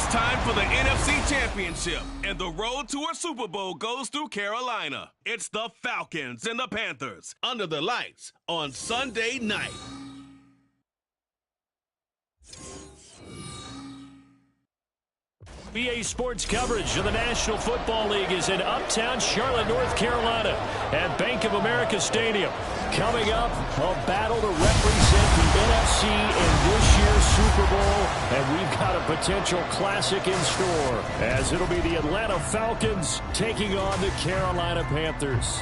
It's time for the NFC Championship, and the road to a Super Bowl goes through Carolina. It's the Falcons and the Panthers under the lights on Sunday night. EA Sports coverage of the National Football League is in uptown Charlotte, North Carolina at Bank of America Stadium. Coming up, a battle to represent the NFC in this year's Super Bowl, and we've got a potential classic in store, as it'll be the Atlanta Falcons taking on the Carolina Panthers.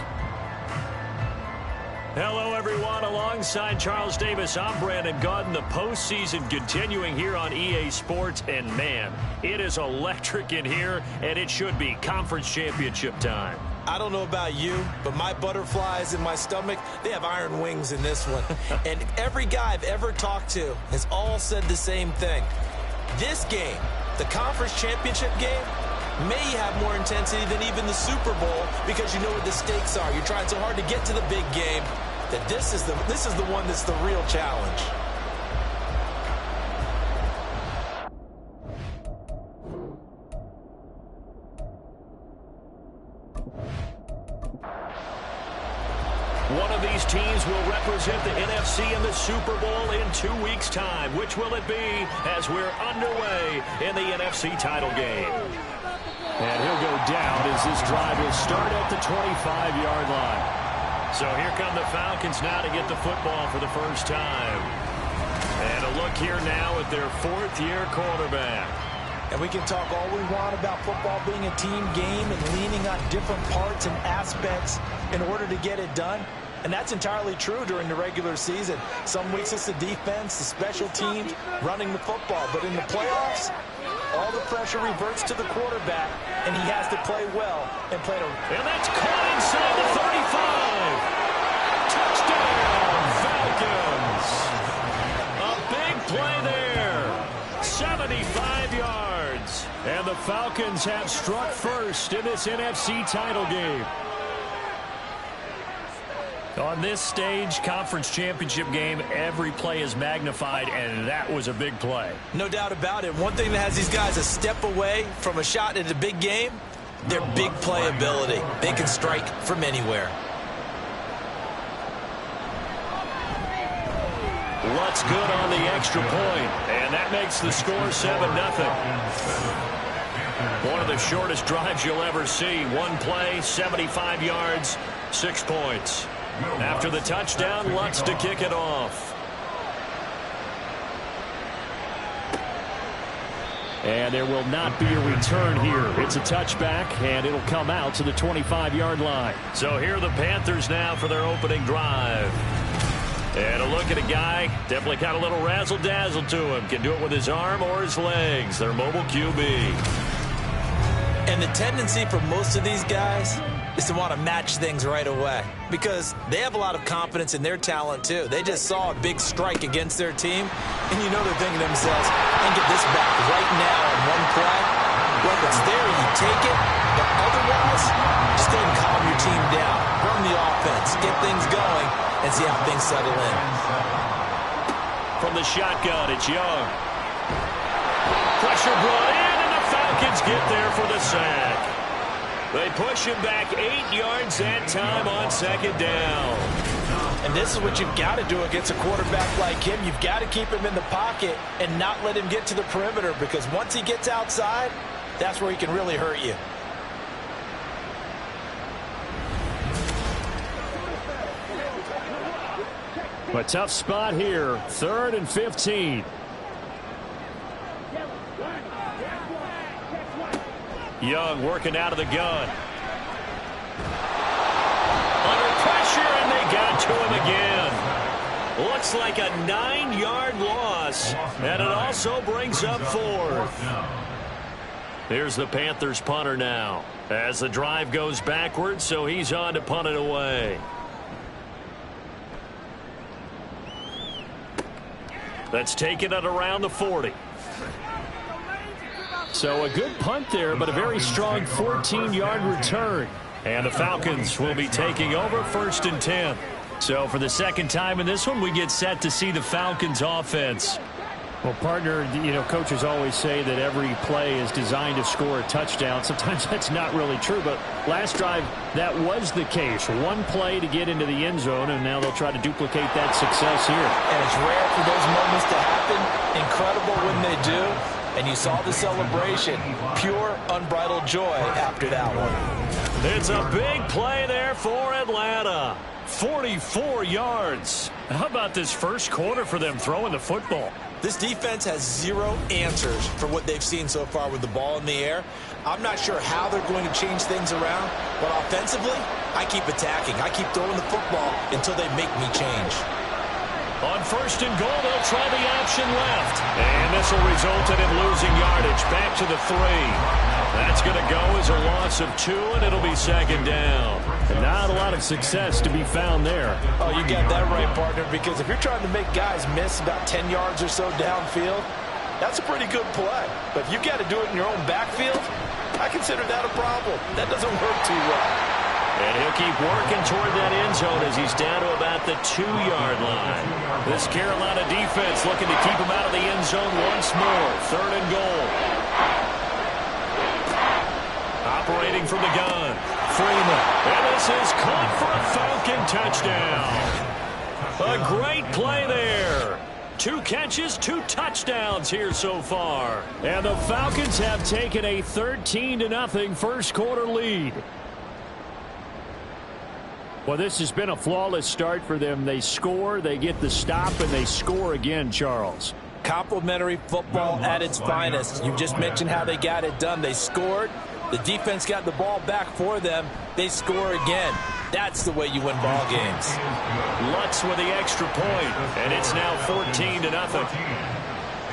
Hello, everyone. Alongside Charles Davis, I'm Brandon Gaudin. The postseason continuing here on EA Sports. And, man, it is electric in here, and it should be conference championship time. I don't know about you, but my butterflies in my stomach, they have iron wings in this one. And every guy I've ever talked to has all said the same thing. This game, the conference championship game, may have more intensity than even the Super Bowl because you know what the stakes are. You're trying so hard to get to the big game that this is the one that's the real challenge. One of these teams will represent the NFC in the Super Bowl in 2 weeks' time. Which will it be as we're underway in the NFC title game? And he'll go down as this drive will start at the 25-yard line. So here come the Falcons now to get the football for the first time. And a look here now at their fourth-year quarterback. And we can talk all we want about football being a team game and leaning on different parts and aspects in order to get it done. And that's entirely true during the regular season. Some weeks it's the defense, the special teams, running the football. But in the playoffs, all the pressure reverts to the quarterback, and he has to play well and play to... And that's caught inside the 35. Touchdown, Falcons. A big play there. 75 yards. And the Falcons have struck first in this NFC title game. On this stage, conference championship game, every play is magnified, and that was a big play. No doubt about it. One thing that has these guys a step away from a shot at a big game, their big play ability. They can strike from anywhere. Lutz good on the extra point, and that makes the score 7-0. One of the shortest drives you'll ever see. One play, 75 yards, 6 points. After the touchdown, Lutz to kick it off. And there will not be a return here. It's a touchback, and it'll come out to the 25-yard line. So here are the Panthers now for their opening drive. And a look at a guy, definitely got a little razzle-dazzle to him. Can do it with his arm or his legs. Their mobile QB. And the tendency for most of these guys is to want to match things right away because they have a lot of confidence in their talent too. They just saw a big strike against their team, and you know they're thinking to themselves, I can get this back right now in one play. Well, if it's there, you take it, but otherwise, just go and calm your team down, run the offense, get things going, and see how things settle in. From the shotgun, it's Young. Pressure brought in, and the Falcons get there for the sack. They push him back 8 yards that time on second down. And this is what you've got to do against a quarterback like him. You've got to keep him in the pocket and not let him get to the perimeter because once he gets outside, that's where he can really hurt you. A tough spot here. 3rd and 15. Young working out of the gun. Under pressure, and they got to him again. Looks like a 9-yard loss, and it also brings up 4th. Here's the Panthers punter now as the drive goes backwards, so he's on to punt it away. That's taken it around the 40. So a good punt there, but a very strong 14-yard return. And the Falcons will be taking over 1st and 10. So for the second time in this one, we get set to see the Falcons offense. Well, partner, coaches always say that every play is designed to score a touchdown. Sometimes that's not really true, but last drive, that was the case. One play to get into the end zone, and now they'll try to duplicate that success here. And it's rare for those moments to happen. Incredible when they do. And you saw the celebration. Pure, unbridled joy after that one. It's a big play there for Atlanta. 44 yards. How about this first quarter for them throwing the football? This defense has zero answers for what they've seen so far with the ball in the air. I'm not sure how they're going to change things around, but offensively, I keep attacking. I keep throwing the football until they make me change. On first and goal, they'll try the option left. And this will result in losing yardage. Back to the 3. That's going to go as a loss of 2, and it'll be second down. And not a lot of success to be found there. Oh, you got that right, partner, because if you're trying to make guys miss about 10 yards or so downfield, that's a pretty good play. But if you got to do it in your own backfield, I consider that a problem. That doesn't work too well. And he'll keep working toward that end zone as he's down to about the 2-yard line. This Carolina defense looking to keep him out of the end zone once more. Third and goal. Operating from the gun, Freeman. And this is caught for a Falcon touchdown. A great play there. 2 catches, 2 touchdowns here so far. And the Falcons have taken a 13-0 first quarter lead. Well, this has been a flawless start for them. They score, they get the stop, and they score again, Charles. Complimentary football at its finest. You just mentioned how they got it done. They scored. The defense got the ball back for them. They score again. That's the way you win ball games. Lutz with the extra point, and it's now 14-0.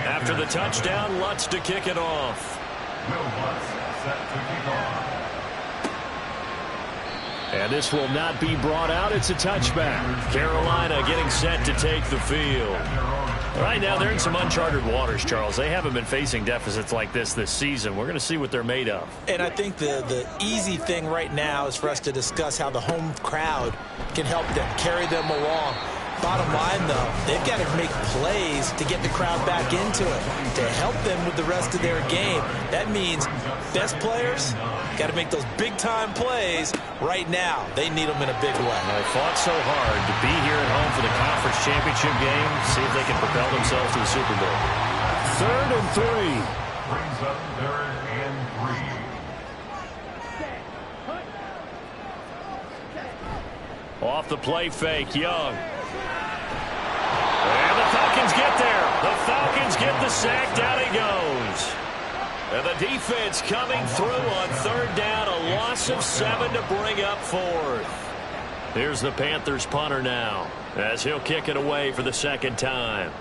After the touchdown, Lutz to kick it off. And this will not be brought out. It's a touchback. Carolina getting set to take the field. Right now, they're in some uncharted waters, Charles. They haven't been facing deficits like this season. We're going to see what they're made of. And I think the easy thing right now is for us to discuss how the home crowd can help them, carry them along. Bottom line, though, they've got to make plays to get the crowd back into it, to help them with the rest of their game. That means best players got to make those big-time plays right now. They need them in a big way. They fought so hard to be here at home for the conference championship game, see if they can propel themselves to the Super Bowl. 3rd and 3. Brings up 3rd and 3. Off the play fake, Young. And the Falcons get there. The Falcons get the sack. Down he goes. And the defense coming through on 3rd down. A loss of 7 to bring up 4th. Here's the Panthers punter now as he'll kick it away for the second time.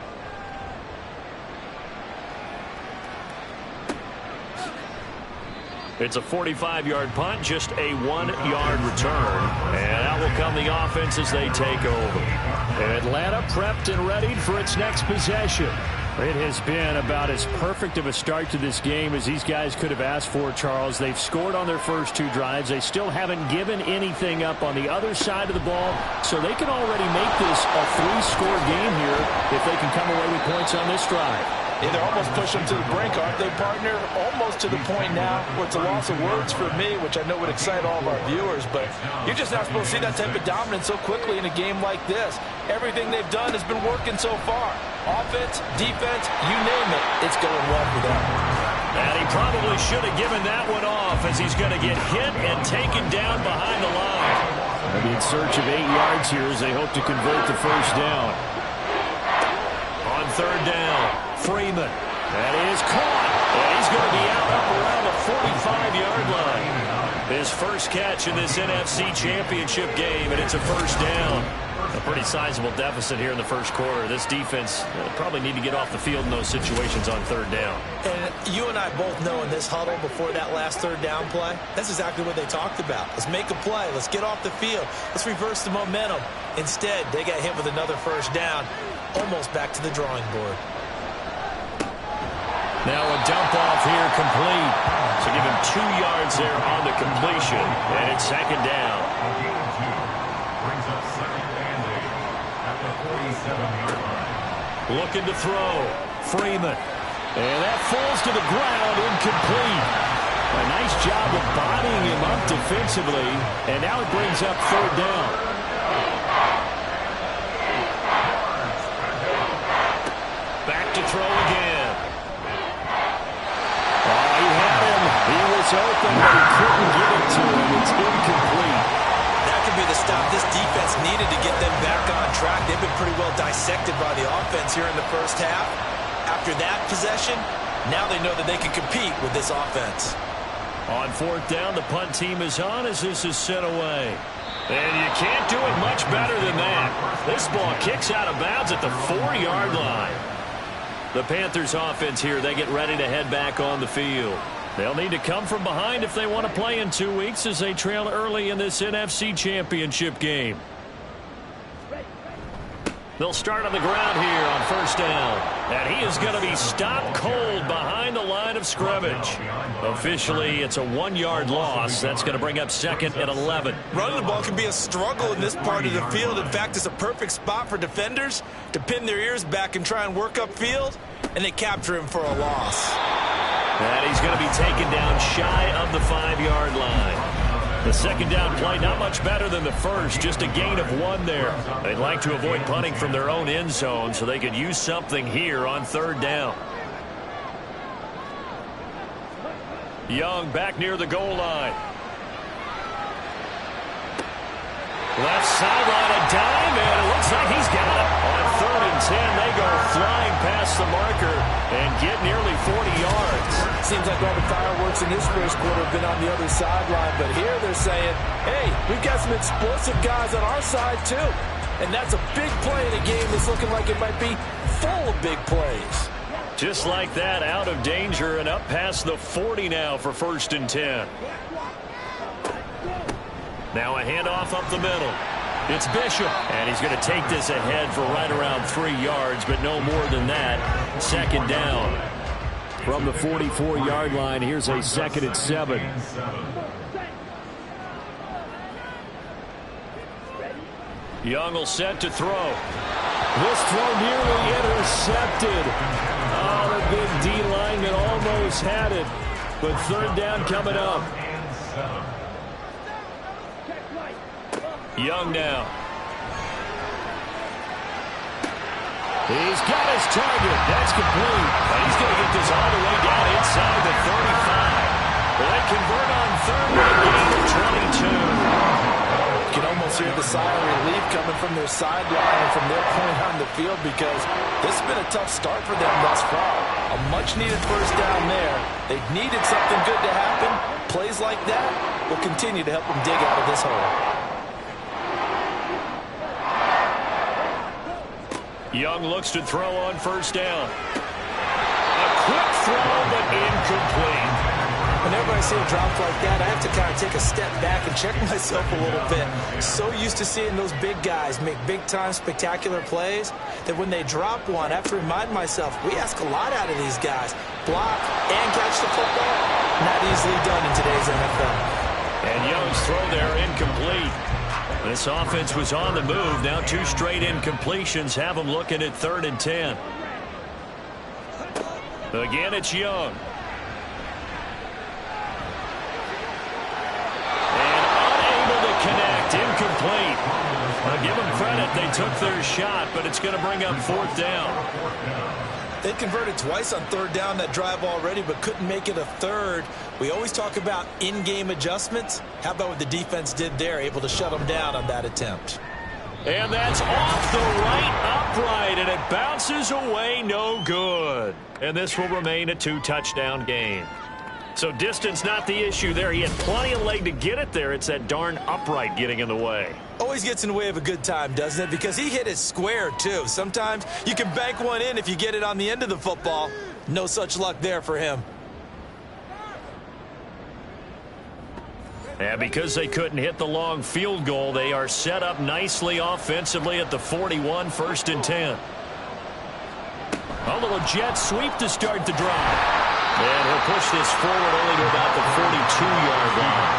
It's a 45-yard punt, just a 1-yard return. And out will come the offense as they take over. Atlanta prepped and readied for its next possession. It has been about as perfect of a start to this game as these guys could have asked for, Charles. They've scored on their first 2 drives. They still haven't given anything up on the other side of the ball, so they can already make this a 3-score game here if they can come away with points on this drive. Yeah, they're almost pushing them to the brink, aren't they, partner? Almost to the point now where it's a loss of words for me, which I know would excite all of our viewers, but you're just not supposed to see that type of dominance so quickly in a game like this. Everything they've done has been working so far. Offense, defense, you name it, it's going well for them. And he probably should have given that one off as he's going to get hit and taken down behind the line. They'll be in search of 8 yards here as they hope to convert the first down. On 3rd down, Freeman. That is caught. And he's going to be out up around the 45-yard line. His first catch in this NFC Championship game, and it's a first down. A pretty sizable deficit here in the first quarter. This defense probably need to get off the field in those situations on 3rd down. And you and I both know in this huddle before that last 3rd down play, that's exactly what they talked about. Let's make a play. Let's get off the field. Let's reverse the momentum. Instead, they got hit with another first down, almost back to the drawing board. Now a dump off here complete. So give him 2 yards there on the completion. And it's second down. Brings up 2nd and 8 at the 47-yard line. Looking to throw. Freeman. And that falls to the ground, incomplete. A nice job of bodying him up defensively, and now it brings up third down. Back to throw again. Oh, he had him. He was open, but he couldn't get it to him. It's incomplete. That could be the stop this defense needed to get them back on track. They've been pretty well dissected by the offense here in the first half. After that possession, now they know that they can compete with this offense. On fourth down, the punt team is on as this is sent away. And you can't do it much better than that. This ball kicks out of bounds at the 4-yard line. The Panthers offense here, they get ready to head back on the field. They'll need to come from behind if they want to play in 2 weeks as they trail early in this NFC Championship game. They'll start on the ground here on first down. And he is going to be stopped cold behind the line of scrimmage. Officially, it's a 1-yard loss. That's going to bring up second and 11. Running the ball can be a struggle in this part of the field. In fact, it's a perfect spot for defenders to pin their ears back and try and work upfield, and they capture him for a loss. And he's going to be taken down shy of the 5-yard line. The second down play, not much better than the first, just a gain of 1 there. They'd like to avoid punting from their own end zone so they could use something here on third down. Young back near the goal line. Left sideline, a dime, and it looks like he's got it. On third and 10, they go flying past the marker and get nearly 40 yards. Seems like all the fireworks in this first quarter have been on the other sideline, but here they're saying, hey, we've got some explosive guys on our side too. And that's a big play in a game that's looking like it might be full of big plays. Just like that, out of danger and up past the 40 now for first and 10. Now a handoff up the middle. It's Bishop, and he's going to take this ahead for right around 3 yards, but no more than that. Second down. From the 44-yard line, here's a second and 7. Young will set to throw. This throw nearly intercepted. Oh, the big D lineman almost had it, but third down coming up. Young now. He's got his target. That's complete. And he's going to get this all the way down inside the 35. They convert on third and a gain of 22. You can almost hear the sigh of relief coming from their sideline and from their point on the field because this has been a tough start for them thus far. A much-needed first down there. They needed something good to happen. Plays like that will continue to help them dig out of this hole. Young looks to throw on first down. A quick throw, but incomplete. Whenever I see a drop like that, I have to kind of take a step back and check myself a little bit. So used to seeing those big guys make big-time spectacular plays that when they drop one, I have to remind myself, we ask a lot out of these guys. Block and catch the football, not easily done in today's NFL. And Young's throw there incomplete. This offense was on the move. Now 2 straight incompletions have them looking at third and 10. Again, it's Young. And unable to connect. Incomplete. I'll give them credit. They took their shot, but it's going to bring up fourth down. They converted twice on third down that drive already, but couldn't make it a third. We always talk about in-game adjustments. How about what the defense did there, able to shut them down on that attempt? And that's off the right upright, and it bounces away no good. And this will remain a 2-touchdown game. So distance not the issue there. He had plenty of leg to get it there. It's that darn upright getting in the way. Always gets in the way of a good time, doesn't it? Because he hit it square, too. Sometimes you can bank one in if you get it on the end of the football. No such luck there for him. And because they couldn't hit the long field goal, they are set up nicely offensively at the 41, first and 10. A little jet sweep to start the drive. And he'll push this forward only to about the 42-yard line.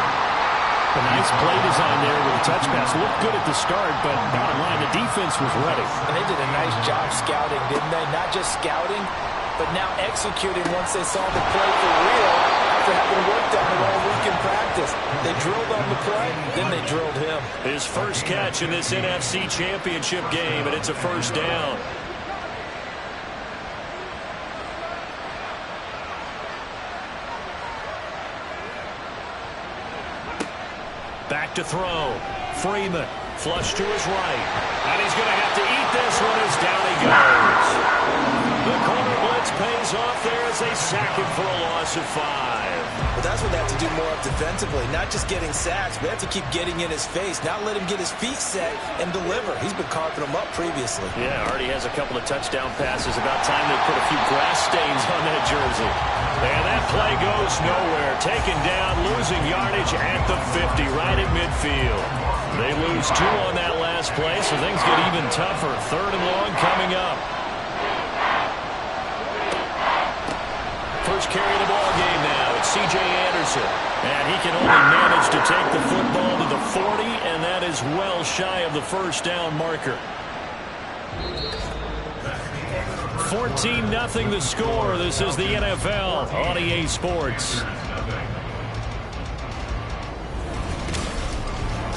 A nice play design there with a touch pass. Looked good at the start, but bottom line, the defense was ready. And they did a nice job scouting, didn't they? Not just scouting, but now executing once they saw the play for real after having worked on it all week in practice. They drilled on the play, then they drilled him. His first catch in this NFC Championship game, and it's a first down. Back to throw. Freeman, flush to his right. And he's going to have to eat this one as down he goes. The corner blitz pays off there as they sack him for a loss of 5. But that's what they have to do more of defensively, not just getting sacks, but they have to keep getting in his face, not let him get his feet set and deliver. He's been carving them up previously. Yeah, already has a couple of touchdown passes. About time they put a few grass stains on that jersey. And that play goes nowhere. Taken down, losing yardage at the 50, right at midfield. They lose 2 on that last play, so things get even tougher. 3rd and long coming up. First carry of the ball game now. It's C.J. Anderson. And he can only manage to take the football to the 40, and that is well shy of the first down marker. 14-0 the score. This is the NFL on EA Sports.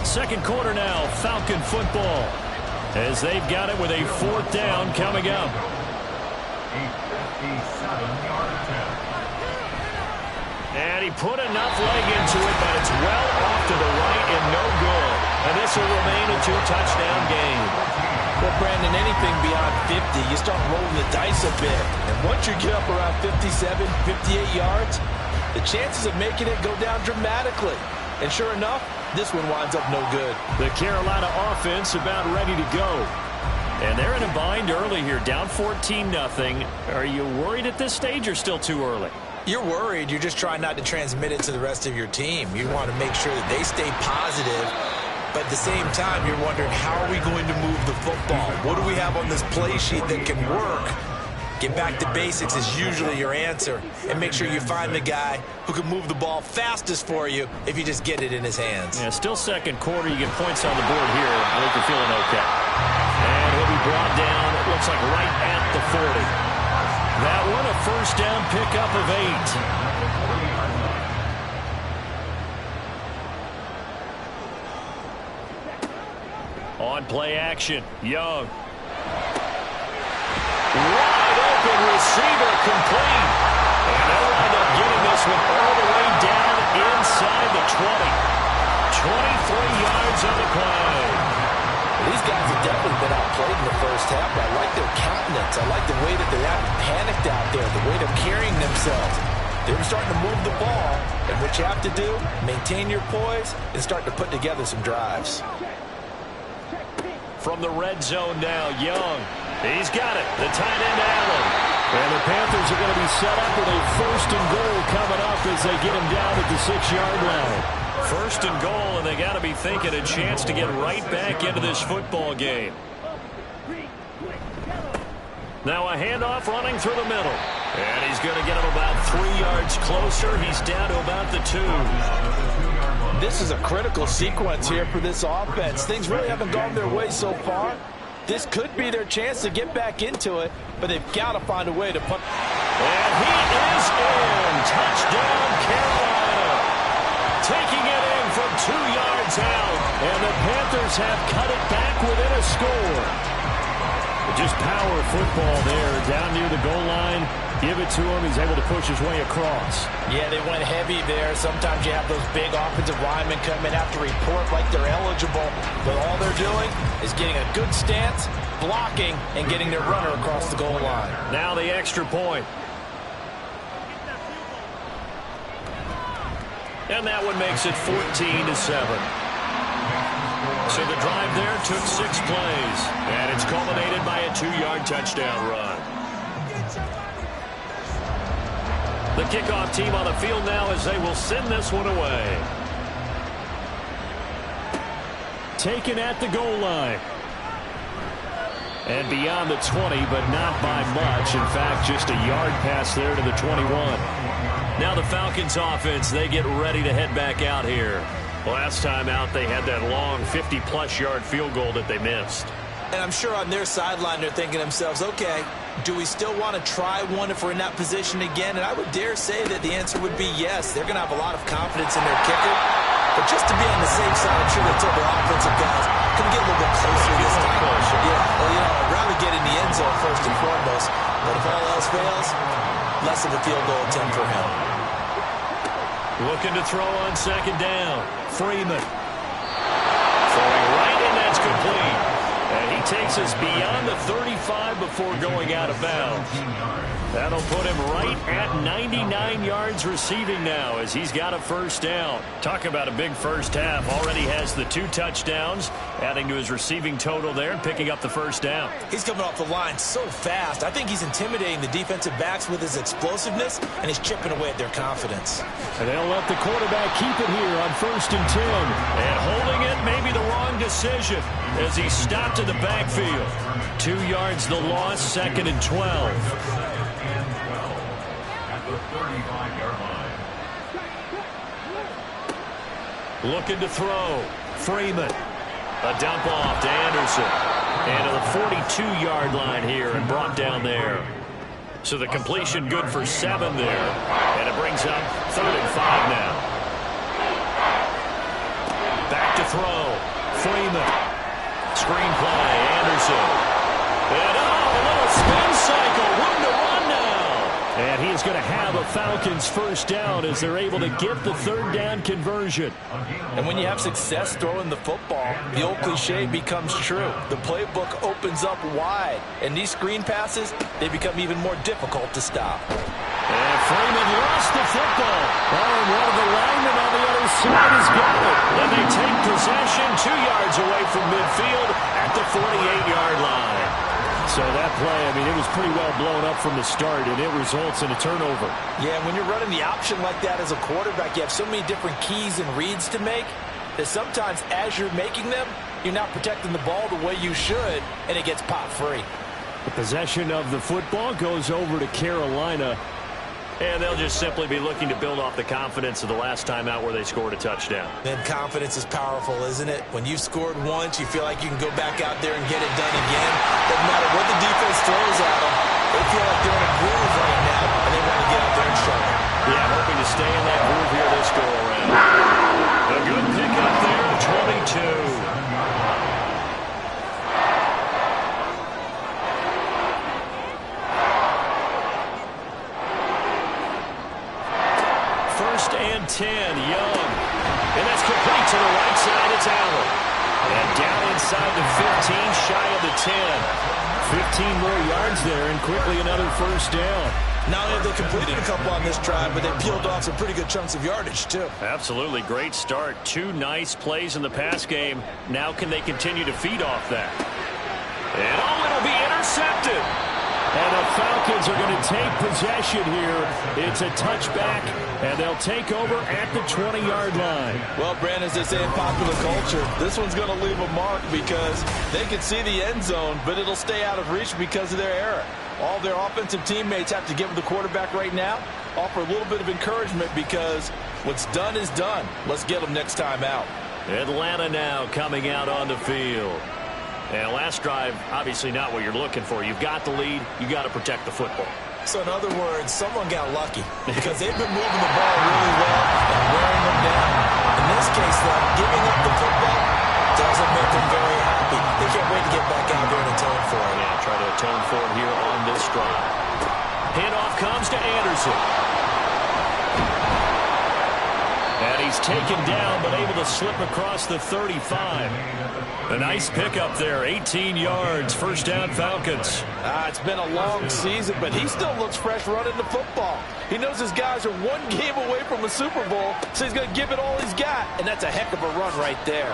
Second quarter now, Falcon football, as they've got it with a 4th down coming up. 57-yard attempt. And he put enough leg into it, but it's well off to the right and no good. And this will remain a 2-touchdown game. Well, Brandon, anything beyond 50, you start rolling the dice a bit. And once you get up around 57, 58 yards, the chances of making it go down dramatically. And sure enough, this one winds up no good. The Carolina offense about ready to go. And they're in a bind early here, down 14-0. Are you worried at this stage or still too early? You're worried. You're just trying not to transmit it to the rest of your team. You want to make sure that they stay positive. But at the same time, you're wondering, how are we going to move the football? What do we have on this play sheet that can work? Get back to basics is usually your answer. And make sure you find the guy who can move the ball fastest for you if you just get it in his hands. Yeah, still second quarter. You get points on the board here. I think you're feeling okay. And he'll be brought down, it looks like right at the 40. That one, a first down pickup of 8. On play action, Young. Wide open receiver complete. And they'll wind up getting this one all the way down inside the 20. 23 yards on the play. These guys have definitely been outplayed in the first half, but I like their countenance. I like the way that they haven't panicked out there, the way they're carrying themselves. They're starting to move the ball, and what you have to do, maintain your poise and start to put together some drives. From the red zone now, Young. He's got it. The tight end, Allen. And the Panthers are going to be set up with a 1st and goal coming up as they get him down at the 6-yard line. 1st and goal, and they got to be thinking a chance to get right back into this football game. Now a handoff running through the middle. And he's going to get him about 3 yards closer. He's down to about the 2. This is a critical sequence here for this offense. Things really haven't gone their way so far. This could be their chance to get back into it, but they've got to find a way to put. And he is in. Touchdown, Carolina. Taking it in from 2 yards out. And the Panthers have cut it back within a score. Just power football there, down near the goal line. Give it to him. He's able to push his way across. Yeah, they went heavy there. Sometimes you have those big offensive linemen come in have to report like they're eligible. But all they're doing is getting a good stance, blocking, and getting their runner across the goal line. Now the extra point. And that one makes it 14-7. So the drive there took 6 plays, and it's culminated by a 2-yard touchdown run. The kickoff team on the field now as they will send this one away. Taken at the goal line. And beyond the 20, but not by much. In fact, just a yard pass there to the 21. Now the Falcons offense, they get ready to head back out here. Last time out, they had that long 50-plus yard field goal that they missed. And I'm sure on their sideline they're thinking to themselves, okay, do we still want to try one if we're in that position again? And I would dare say that the answer would be yes. They're going to have a lot of confidence in their kicker. But just to be on the safe side, I'm sure they told their offensive guys, can we get a little bit closer this time? Yeah, well, I'd rather get in the end zone first and foremost. But if all else fails, less of a field goal attempt for him. Looking to throw on second down. Freeman. Throwing right, and that's complete. And he takes us beyond the 35 before going out of bounds. That'll put him right at 99 yards receiving now as he's got a first down. Talk about a big first half. Already has the 2 touchdowns, adding to his receiving total there and picking up the first down. He's coming off the line so fast. I think he's intimidating the defensive backs with his explosiveness, and he's chipping away at their confidence. And they'll let the quarterback keep it here on 1st and 10. And holding it may be the wrong decision as he stopped in the backfield. 2 yards the loss, 2nd and 12. At the 35-yard line. Looking to throw. Freeman. A dump off to Anderson. And to the 42-yard line here and brought down there. So the completion good for 7 there. And it brings up 3rd and 5 now. Back to throw. Freeman. Screenplay. Anderson. And a little spin cycle. Room to run now. And he is going to have a Falcons first down as they're able to get the 3rd down conversion. And when you have success throwing the football, the old cliche becomes true. The playbook opens up wide. And these screen passes, they become even more difficult to stop. And Freeman lost the football. Oh, and one of the linemen on the other side has got it. And they take possession 2 yards away from midfield at the 48-yard line. So that play, it was pretty well blown up from the start, and it results in a turnover. Yeah, when you're running the option like that as a quarterback, you have so many different keys and reads to make that sometimes as you're making them, you're not protecting the ball the way you should, and it gets pop free. The possession of the football goes over to Carolina. And they'll just simply be looking to build off the confidence of the last time out where they scored a touchdown. Then confidence is powerful, isn't it? When you've scored once, you feel like you can go back out there and get it done again. Doesn't matter what the defense throws at them. They feel like they're in a groove right now, and they want to get out there and show it. Yeah, hoping to stay in that groove here this go-around. A good pickup there, 22. And 10, Young. And that's complete to the right side. It's Allen. And down inside the 15, shy of the 10. 15 more yards there, and quickly another first down. Not only have they completed a couple on this drive, but they peeled off some pretty good chunks of yardage, too. Absolutely. Great start. 2 nice plays in the pass game. Now can they continue to feed off that? And it'll be intercepted. And the Falcons are going to take possession here. It's a touchback, and they'll take over at the 20-yard line. Well, Brandon, as they say in popular culture, this one's going to leave a mark because they can see the end zone, but it'll stay out of reach because of their error. All their offensive teammates have to give the quarterback right now, offer a little bit of encouragement because what's done is done. Let's get them next time out. Atlanta now coming out on the field. And last drive, obviously not what you're looking for. You've got the lead. You've got to protect the football. So in other words, someone got lucky because they've been moving the ball really well and wearing them down. In this case, though, giving up the football doesn't make them very happy. They can't wait to get back out there and atone for it. Yeah, try to atone for it here on this drive. Handoff comes to Anderson. And he's taken down, but able to slip across the 35. A nice pickup there, 18 yards, first down Falcons. It's been a long season, but he still looks fresh running the football. He knows his guys are one game away from a Super Bowl, so he's going to give it all he's got, and that's a heck of a run right there.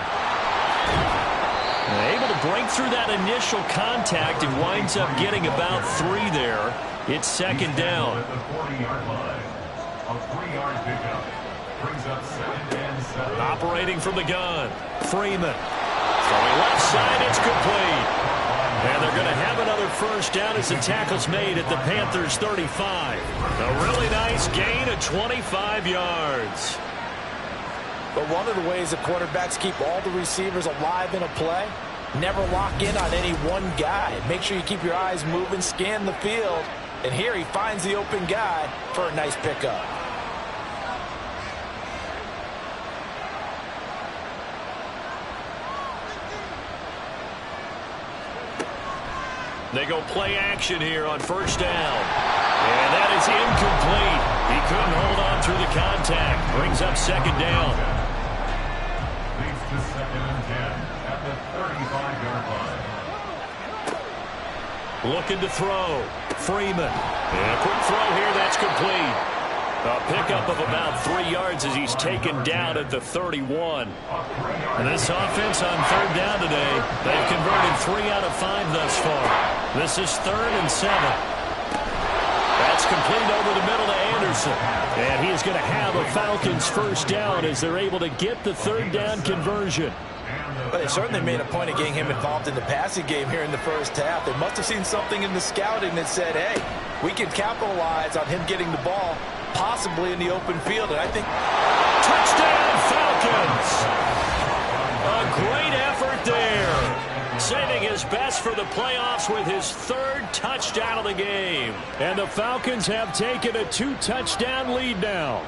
Able to break through that initial contact and winds up getting about 3 there. It's second down. At the 40-yard line, a 3-yard pickup brings up 2nd and 7. Operating from the gun, Freeman. Throwing left side, it's complete. And they're going to have another first down as the tackle's made at the Panthers' 35. A really nice gain of 25 yards. But one of the ways that quarterbacks keep all the receivers alive in a play, never lock in on any one guy. Make sure you keep your eyes moving, scan the field. And here he finds the open guy for a nice pickup. They go play action here on first down. And that is incomplete. He couldn't hold on through the contact. Brings up second down. Leads to 2nd and 10 at the 35-yard line. Looking to throw. Freeman. And a quick throw here. That's complete. A pickup of about 3 yards as he's taken down at the 31. And this offense on third down today, they've converted 3 out of 5 thus far. This is 3rd and 7. That's complete over the middle to Anderson. And he is going to have a Falcons first down as they're able to get the third down conversion. But they certainly made a point of getting him involved in the passing game here in the first half. They must have seen something in the scouting that said, hey, we can capitalize on him getting the ball, possibly in the open field. And I think touchdown Falcons. A great effort there. Saving his best for the playoffs with his 3rd touchdown of the game. And the Falcons have taken a 2-touchdown lead now.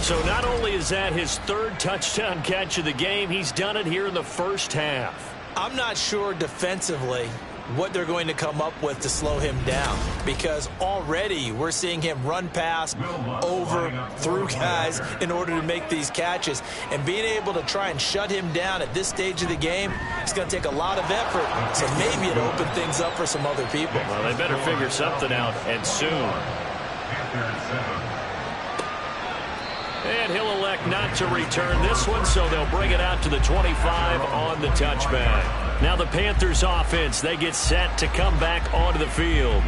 So not only is that his 3rd touchdown catch of the game, he's done it here in the first half. I'm not sure defensively what they're going to come up with to slow him down, because already we're seeing him run past, over, through guys in order to make these catches. And being able to try and shut him down at this stage of the game, it's going to take a lot of effort. So maybe it'll open things up for some other people. Well, they better figure something out, and soon. And he'll elect not to return this one, so they'll bring it out to the 25 on the touchback. Now the Panthers offense, they get set to come back onto the field.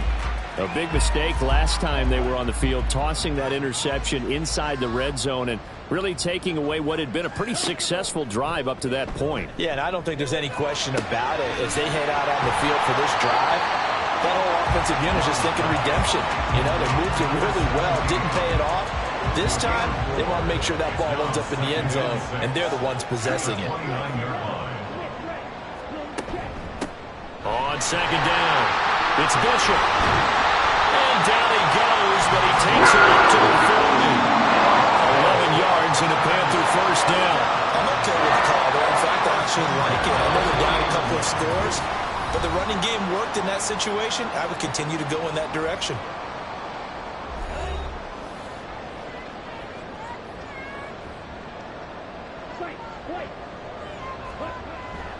A big mistake last time they were on the field, tossing that interception inside the red zone and really taking away what had been a pretty successful drive up to that point. Yeah, and I don't think there's any question about it. As they head out on the field for this drive, that whole offensive unit is just thinking redemption. You know, they moved it really well, didn't pay it off. This time, they want to make sure that ball ends up in the end zone, and they're the ones possessing it. On second down, it's Bishop. And down he goes, but he takes it up to the 40. 11 yards and a Panther first down. I'm okay with the call there. In fact, I actually like it. I know they're down a couple of scores, but the running game worked in that situation. I would continue to go in that direction.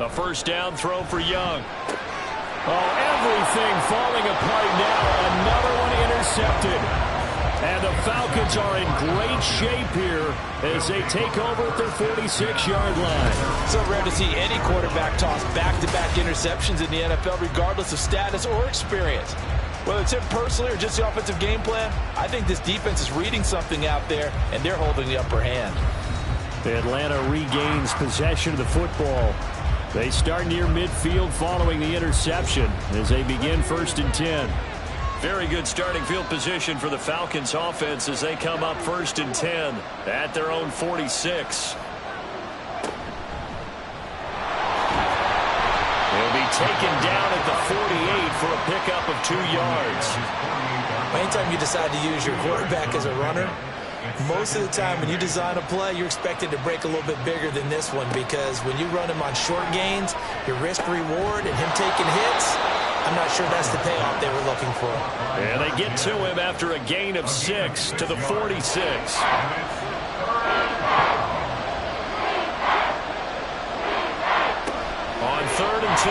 A first down throw for Young. Oh, everything falling apart now. Another one intercepted. And the Falcons are in great shape here as they take over at their 46-yard line. So rare to see any quarterback toss back-to-back interceptions in the NFL, regardless of status or experience. Whether it's him personally or just the offensive game plan, I think this defense is reading something out there, and they're holding the upper hand. Atlanta regains possession of the football. They start near midfield following the interception as they begin 1st and 10. Very good starting field position for the Falcons offense as they come up 1st and 10 at their own 46. They'll be taken down at the 48 for a pickup of 2 yards. Anytime you decide to use your quarterback as a runner, most of the time when you design a play, you're expected to break a little bit bigger than this one, because when you run him on short gains, your risk-reward and him taking hits, I'm not sure that's the payoff they were looking for. And they get to him after a gain of 6 to the 46. On 3rd and 2,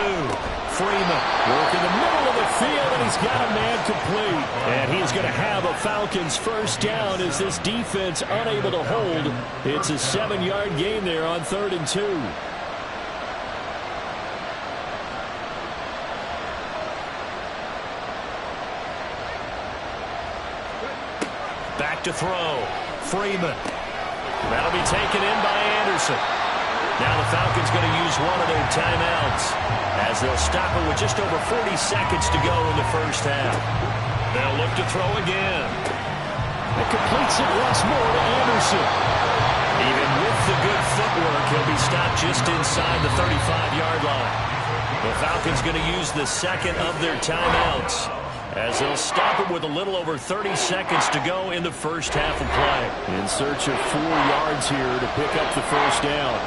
Freeman working the middle of the field, and he's got a man complete. And he's going to have a Falcons first down as this defense unable to hold. It's a 7-yard gain there on 3rd and 2. Back to throw. Freeman. That'll be taken in by Anderson. Now the Falcons going to use one of their timeouts as they'll stop it with just over 40 seconds to go in the first half. They'll look to throw again. It completes it once more to Anderson. Even with the good footwork, he'll be stopped just inside the 35-yard line. The Falcons going to use the second of their timeouts, as they'll stop it with a little over 30 seconds to go in the first half of play. In search of 4 yards here to pick up the first down.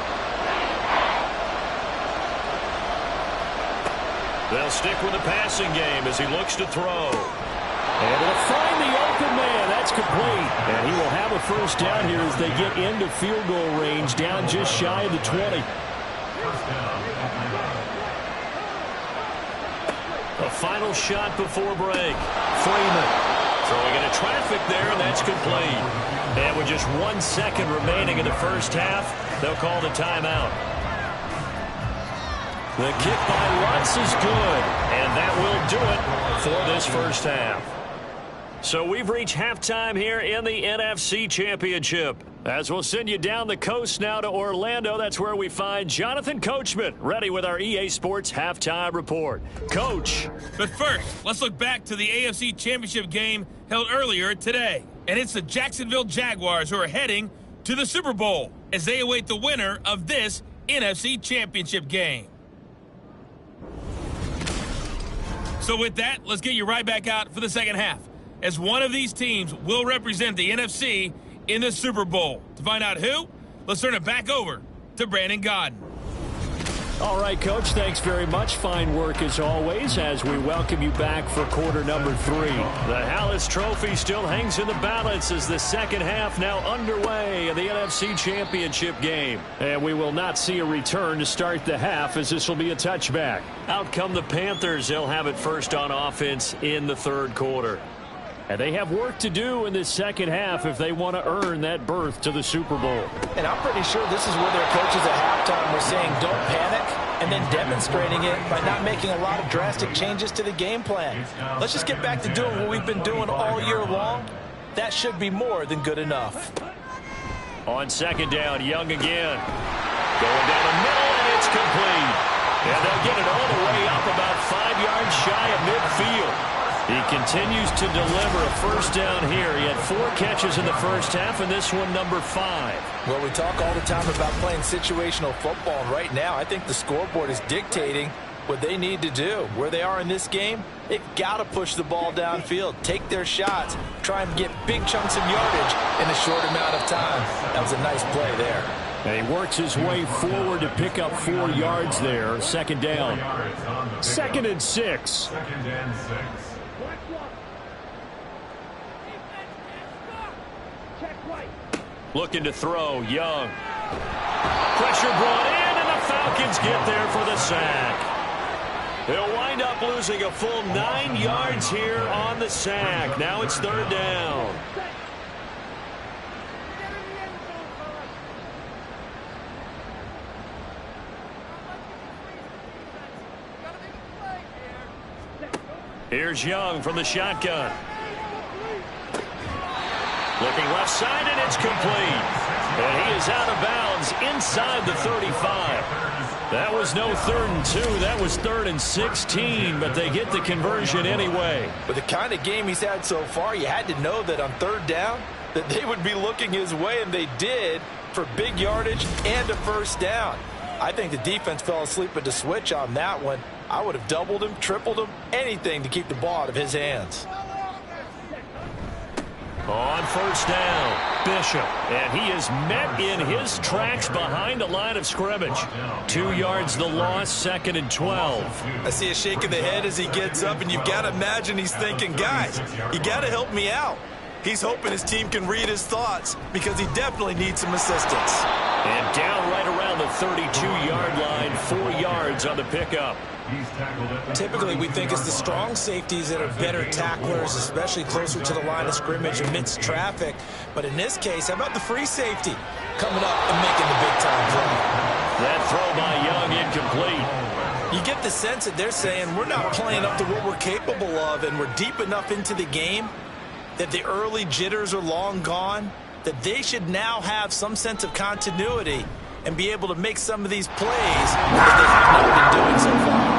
They'll stick with the passing game as he looks to throw. And they'll find the open man. That's complete. And he will have a first down here as they get into field goal range, down just shy of the 20. A final shot before break. Freeman throwing into traffic there, and that's complete. And with just 1 second remaining in the first half, they'll call the timeout. The kick by Lutz is good, and that will do it for this first half. So we've reached halftime here in the NFC Championship. As we'll send you down the coast now to Orlando, that's where we find Jonathan Coachman, ready with our EA Sports Halftime Report. Coach. But first, let's look back to the AFC Championship game held earlier today. And it's the Jacksonville Jaguars who are heading to the Super Bowl as they await the winner of this NFC Championship game. So with that, let's get you right back out for the second half, as one of these teams will represent the NFC in the Super Bowl. To find out who, let's turn it back over to Brandon Gaudin. All right, Coach, thanks very much. Fine work as always as we welcome you back for quarter number 3. The Hallis Trophy still hangs in the balance as the second half now underway in the NFC Championship game. And we will not see a return to start the half, as this will be a touchback. Out come the Panthers. They'll have it first on offense in the third quarter. And they have work to do in this second half if they want to earn that berth to the Super Bowl. And I'm pretty sure this is where their coaches at halftime were saying don't panic, and then demonstrating it by not making a lot of drastic changes to the game plan. Let's just get back to doing what we've been doing all year long. That should be more than good enough. On second down, Young again. Going down the middle, and it's complete. And they'll get it all the way up about 5 yards shy of midfield. He continues to deliver a first down here. He had 4 catches in the first half, and this one number 5. Well, we talk all the time about playing situational football, and right now I think the scoreboard is dictating what they need to do. Where they are in this game, they've got to push the ball downfield, take their shots, try and get big chunks of yardage in a short amount of time. That was a nice play there. And he works his way forward to pick up 4 yards there. Second down. Second and 6. Second and 6. Looking to throw, Young. Pressure brought in, and the Falcons get there for the sack. They'll wind up losing a full 9 yards here on the sack. Now it's third down. Here's Young from the shotgun. Looking left side, and it's complete. And he is out of bounds inside the 35. That was no 3rd and 2. That was 3rd and 16, but they get the conversion anyway. With the kind of game he's had so far, you had to know that on third down that they would be looking his way, and they did, for big yardage and a first down. I think the defense fell asleep at the switch on that one. I would have doubled him, tripled him, anything to keep the ball out of his hands. On first down, Bishop, and he is met in his tracks behind the line of scrimmage. 2 yards the loss, 2nd and 12. I see a shake of the head as he gets up, and you've got to imagine he's thinking, guys, you got to help me out. He's hoping his team can read his thoughts because he definitely needs some assistance. And down right around the 32-yard line, 4 yards on the pickup. Typically, we think it's the strong safeties that are better tacklers, especially closer to the line of scrimmage amidst traffic. But in this case, how about the free safety coming up and making the big-time play? That throw by Young incomplete. You get the sense that they're saying we're not playing up to what we're capable of, and we're deep enough into the game that the early jitters are long gone, that they should now have some sense of continuity and be able to make some of these plays that they have not been doing so far.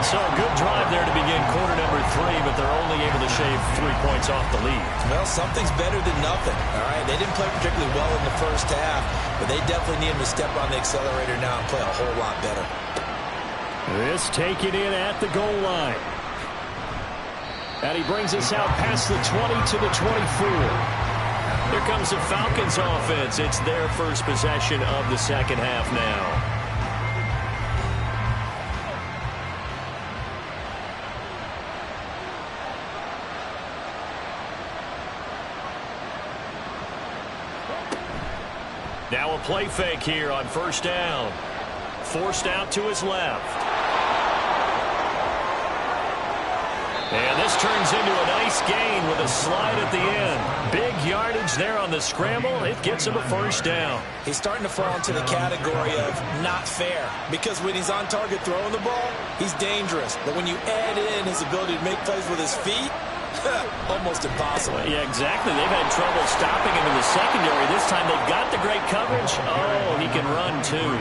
So a good drive there to begin quarter number 3, but they're only able to shave 3 points off the lead. Well, something's better than nothing, all right? They didn't play particularly well in the first half, but they definitely need him to step on the accelerator now and play a whole lot better. This taken in at the goal line. And he brings us out past the 20 to the 24. Here comes the Falcons offense. It's their first possession of the second half now. Now a play fake here on first down. Forced out to his left. And this turns into a nice gain with a slide at the end. Big yardage there on the scramble. It gets him a first down. He's starting to fall into the category of not fair, because when he's on target throwing the ball, he's dangerous. But when you add in his ability to make plays with his feet, almost impossible. Yeah, exactly. They've had trouble stopping him in the secondary. This time they've got the great coverage. Oh, he can run too.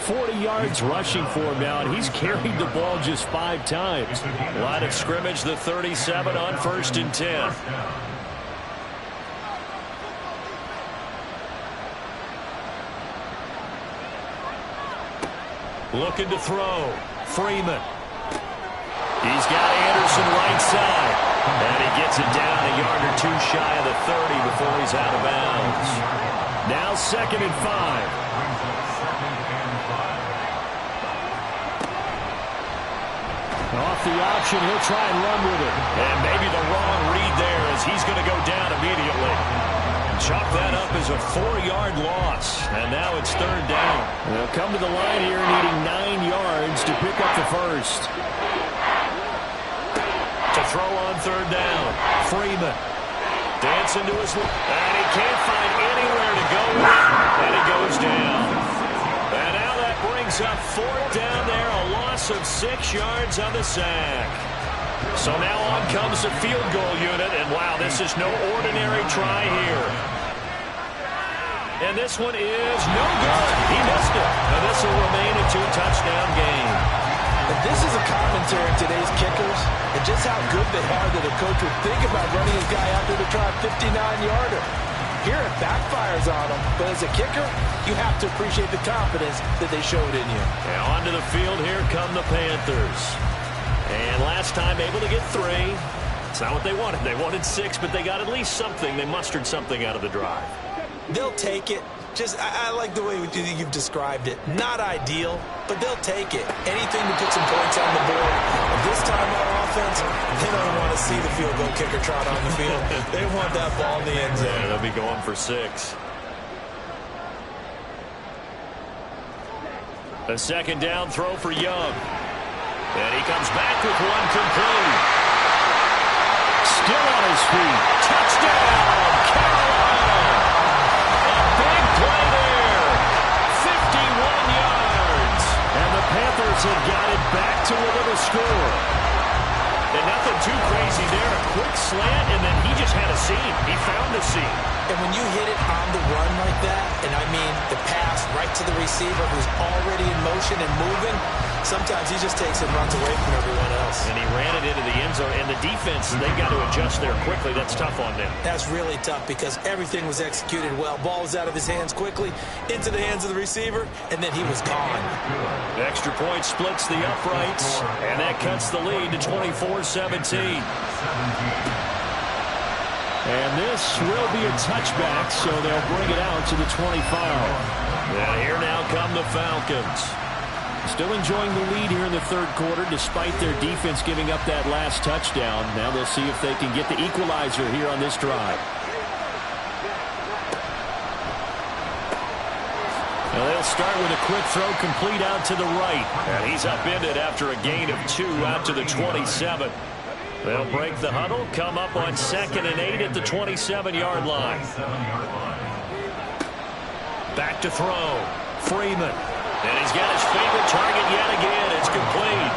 40 yards rushing for him now, and he's carried the ball just 5 times. Line of scrimmage, the 37 on 1st and 10. Looking to throw. Freeman. He's got Anderson right side. And he gets it down a yard or 2 shy of the 30 before he's out of bounds. Now 2nd and 5. Off the option, he'll try and run with it. And maybe the wrong read there, as he's going to go down immediately. Chalk that up as a 4-yard loss. And now it's 3rd down. They'll come to the line here needing 9 yards to pick up the first. To throw on 3rd down. Freeman. Dancing to his left. And he can't find anywhere to go. And he goes down. And now that brings up 4th down there. A loss of 6 yards on the sack. So now on comes the field goal unit. And wow, this is no ordinary try here. And this one is no good. He missed it. And this will remain a 2-touchdown game. And this is a commentary on today's kickers and just how good they are that a coach would think about running his guy out there to try a 59-yarder. Here it backfires on him, but as a kicker, you have to appreciate the confidence that they showed in you. And onto the field, here come the Panthers. And last time able to get 3. It's not what they wanted. They wanted 6, but they got at least something. They mustered something out of the drive. They'll take it. I like the way you've described it. Not ideal, but they'll take it. Anything to put some points on the board. And this time on offense, they don't want to see the field goal kicker trot on the field. They want that ball in the end zone. Yeah, they'll be going for 6. A 2nd down throw for Young. And he comes back with one complete. Still on his feet. Touchdown, Carolina. A big play there. 51 yards. And the Panthers have got it back to within a score. And nothing too crazy there. A quick slant, and then he just had a seam. He found a seam. And when you hit it on the run like that, and I mean the pass right to the receiver who's already in motion and moving, sometimes he just takes and runs away from everyone else. And he ran it into the end zone. And the defense, they got to adjust there quickly. That's tough on them. That's really tough because everything was executed well. Ball was out of his hands quickly, into the hands of the receiver, and then he was gone. Extra point splits the uprights, and that cuts the lead to 24-17. And this will be a touchback, so they'll bring it out to the 25. And here now come the Falcons. Still enjoying the lead here in the 3rd quarter, despite their defense giving up that last touchdown. Now they'll see if they can get the equalizer here on this drive. Now they'll start with a quick throw complete out to the right. And he's upended after a gain of 2 out to the 27. They'll break the huddle, come up on 2nd and 8 at the 27-yard line. Back to throw. Freeman. And he's got his favorite target yet again. It's complete.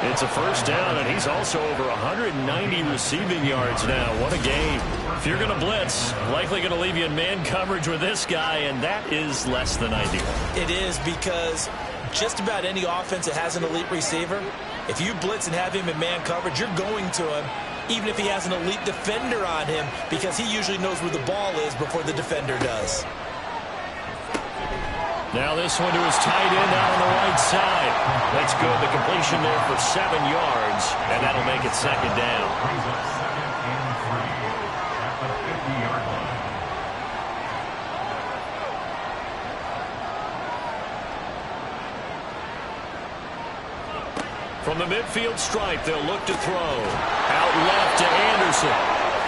It's a first down, and he's also over 190 receiving yards now. What a game. If you're going to blitz, likely going to leave you in man coverage with this guy, and that is less than ideal. It is because just about any offense that has an elite receiver, if you blitz and have him in man coverage, you're going to him, even if he has an elite defender on him, because he usually knows where the ball is before the defender does. Now this one to his tight end out on the right side. That's good. The completion there for 7 yards, and that'll make it second down. Brings up 2nd and 3 at the 50-yard line. From the midfield stripe, they'll look to throw. Out left to Anderson.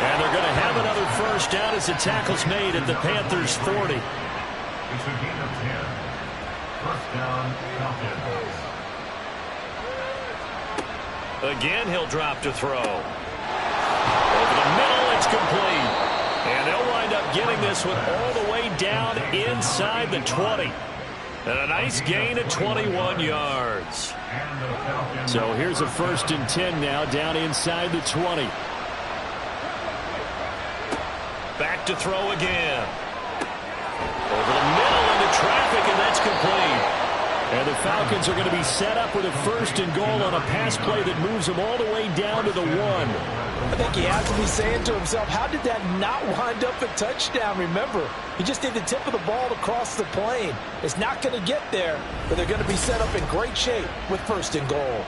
And they're going to have another first down as the tackle's made at the Panthers' 40. It's a gain of 10. First down, Falcons. Again, he'll drop to throw. Over the middle, it's complete. And they'll wind up getting this one all the way down inside the 20. And a nice gain of 21 yards. So here's a 1st and 10 now down inside the 20. Back to throw again. Over the middle into traffic, and that's complete. And the Falcons are going to be set up with a 1st and goal on a pass play that moves them all the way down to the 1. I think he has to be saying to himself, how did that not wind up a touchdown? Remember, he just did the tip of the ball to cross the plane. It's not going to get there, but they're going to be set up in great shape with 1st and goal.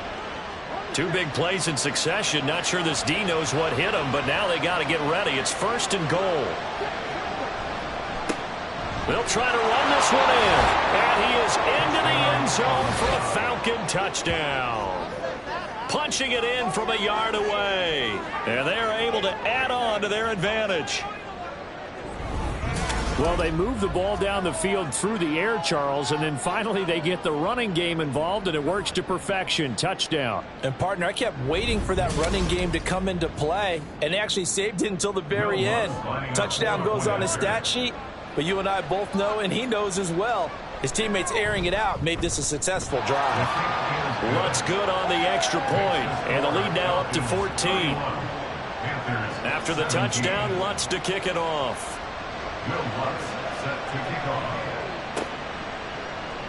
2 big plays in succession. Not sure this D knows what hit him, but now they got to get ready. It's 1st and goal. They'll try to run this one in. And he is into the end zone for a Falcon touchdown. Punching it in from a yard away. And they're able to add on to their advantage. Well, they move the ball down the field through the air, Charles, and then finally they get the running game involved, and it works to perfection. Touchdown. And, partner, I kept waiting for that running game to come into play, and they actually saved it until the very end. Touchdown goes on his stat sheet, but you and I both know, and he knows as well, his teammates airing it out made this a successful drive. Lutz good on the extra point, and the lead now up to 14. After the touchdown, Lutz to kick it off.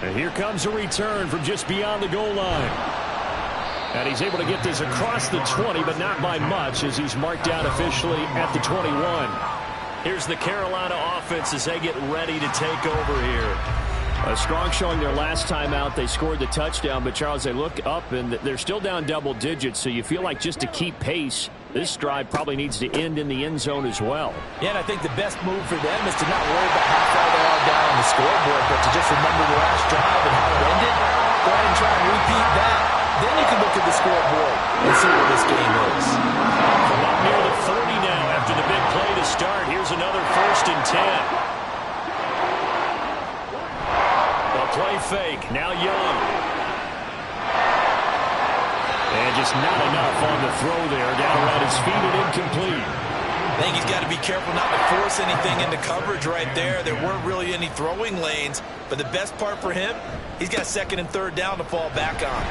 And here comes a return from just beyond the goal line. And he's able to get this across the 20, but not by much, as he's marked down officially at the 21. Here's the Carolina offense as they get ready to take over here. A strong showing their last time out. They scored the touchdown, but, Charles, they look up, and they're still down double digits, so you feel like just to keep pace, this drive probably needs to end in the end zone as well. Yeah, and I think the best move for them is to not worry about how far they are down on the scoreboard, but to just remember the last drive and how it ended. Go ahead and try and repeat that. Then you can look at the scoreboard and see where this game is. From up near the 30 now after the big play to start. Here's another 1st and 10. Play fake. Now Young. And just not enough on the throw there. Down around his feet and incomplete. I think he's got to be careful not to force anything into coverage right there. There weren't really any throwing lanes. But the best part for him, he's got 2nd and 3rd down to fall back on.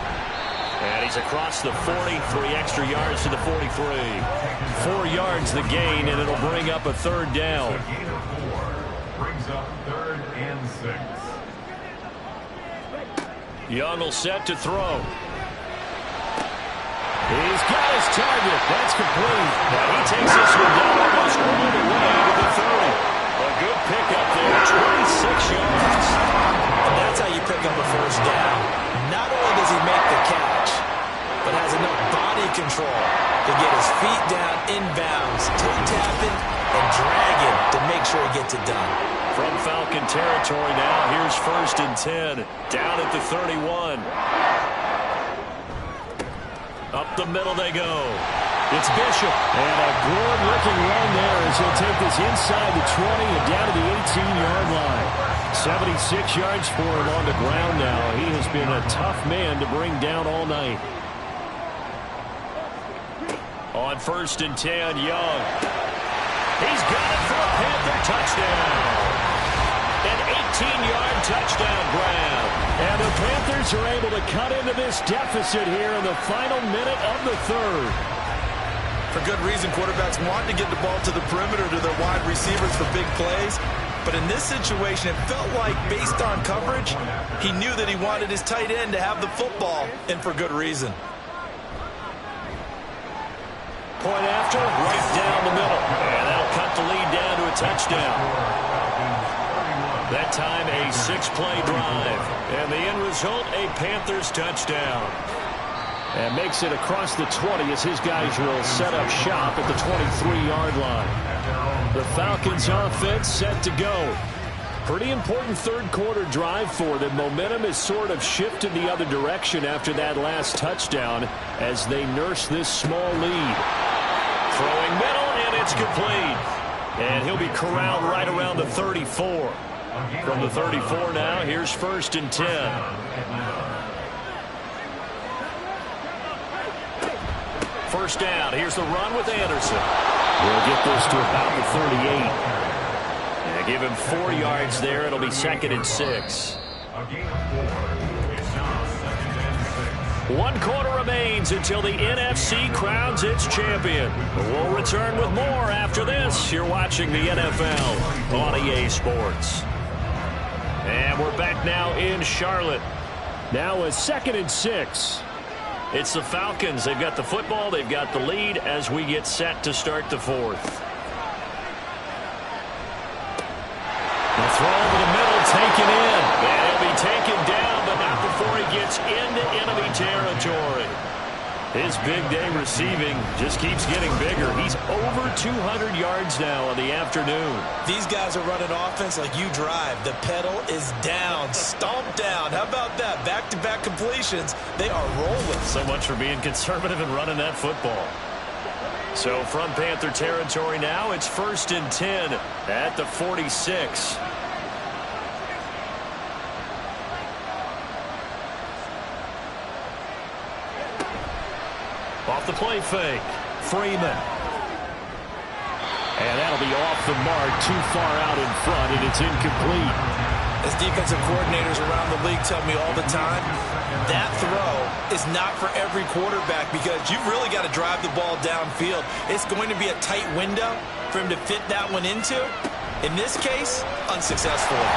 And he's across the 40. 3 extra yards to the 43. 4 yards the gain, and it'll bring up a 3rd down. A gain of 4 brings up 3rd and 6. Young will set to throw. He's got his target. That's complete. Now he takes this one down almost all the way to the 30. A good pickup there, 26 yards. And that's how you pick up a 1st down. Not only does he make the catch, but has enough body control to get his feet down inbounds, toe tapping, and dragging to make sure he gets it done. From Falcon territory now, here's 1st and 10, down at the 31. Up the middle they go. It's Bishop. And a good-looking run there as he'll take this inside the 20 and down to the 18-yard line. 76 yards for him on the ground now. He has been a tough man to bring down all night. On 1st and 10, Young. He's got it for a Panther touchdown. An 18-yard touchdown grab. And the Panthers are able to cut into this deficit here in the final minute of the 3rd. For good reason, quarterbacks want to get the ball to the perimeter to their wide receivers for big plays. But in this situation, it felt like, based on coverage, he knew that he wanted his tight end to have the football, and for good reason. Point after, right down the middle. And that'll cut the lead down to a touchdown. That time, a 6-play drive. And the end result, a Panthers touchdown. And makes it across the 20 as his guys will set up shop at the 23-yard line. The Falcons offense set to go. Pretty important third-quarter drive for them. Momentum has sort of shifted the other direction after that last touchdown as they nurse this small lead. Throwing middle, and it's complete. And he'll be corralled right around the 34. From the 34 now, here's 1st and 10. First down. Here's the run with Anderson. We'll get this to about the 38. And give him 4 yards there. It'll be 2nd and 6. A gain of 4. It's now 2nd and 6. 1 quarter remains until the NFC crowns its champion. We'll return with more after this. You're watching the NFL on EA Sports. And we're back now in Charlotte. Now a 2nd and 6. It's the Falcons. They've got the football. They've got the lead as we get set to start the 4th. The throw over the middle, taken in. And he'll be taken down, but not before he gets into enemy territory. His big day receiving just keeps getting bigger. He's over 200 yards now on the afternoon. These guys are running offense like you drive. The pedal is down, stomped down. How about that? Back-to-back completions. They are rolling. So much for being conservative and running that football. So from Panther territory now, it's 1st and 10 at the 46. Off the play fake. Freeman. And that'll be off the mark, too far out in front, and it's incomplete. As defensive coordinators around the league tell me all the time, that throw is not for every quarterback because you've really got to drive the ball downfield. It's going to be a tight window for him to fit that one into. In this case, unsuccessfully.